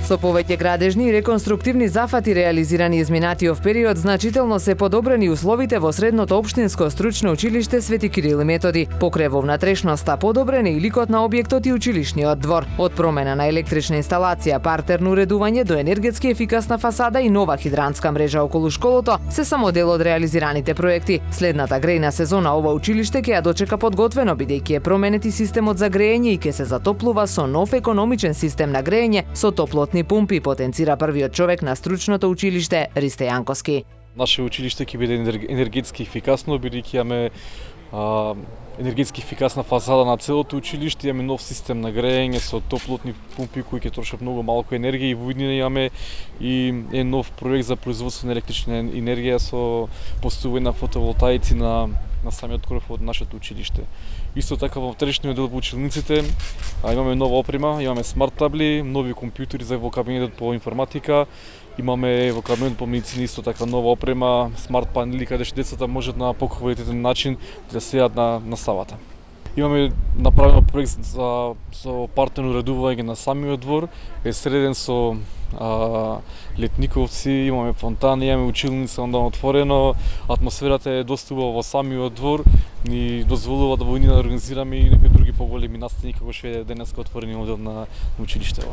Со повеќе градежни и реконструктивни зафати реализирани изминатиот период, значително се подобрени условите во средното општинско стручно училиште Свети Кирил и Методи. Покрај во внатрешноста подобрен и ликот на објектот и училишниот двор. Од промена на електрична инсталација, партерно уредување до енергетски ефикасна фасада и нова хидрантска мрежа околу школото се само дел од реализираните проекти. Следната грејна сезона ова училиште ќе ја дочека подготвено, бидејќи е променет и системот за грејење и ќе се затоплува со нов економичен систем на грејење со топлотни пумпи, потенцира првиот човек на стручното училиште Ристе Јанковски. Наше училиште ќе биде енергетски ефикасно, бидејќи имаме енергетски ефикасна фасада на целото училиште, имаме нов систем на грејење со топлотни пумпи кои ќе трошат многу малку енергија и во иднина имаме и нов проект за производство на електрична енергија со поставување на фотоволтаици на самиот кров од нашето училиште. Исто така во внатрешниот дел во училниците имаме нова опрема, имаме смарт табли, нови компјутери за во кабинетот по информатика, имаме во кабинетот по медицина исто така нова опрема, смарт панели каде што децата можат на поквалитетен начин да седат на наставата. Имаме направено проект со партерно уредување на самиот двор, е среден со летниковци, имаме фонтани, имаме училница онда отворено, атмосферата е доста убава во самиот двор, ни дозволува да во иднина да организираме и некои други поголеми настани како што е денеска отворени одел на училиштето.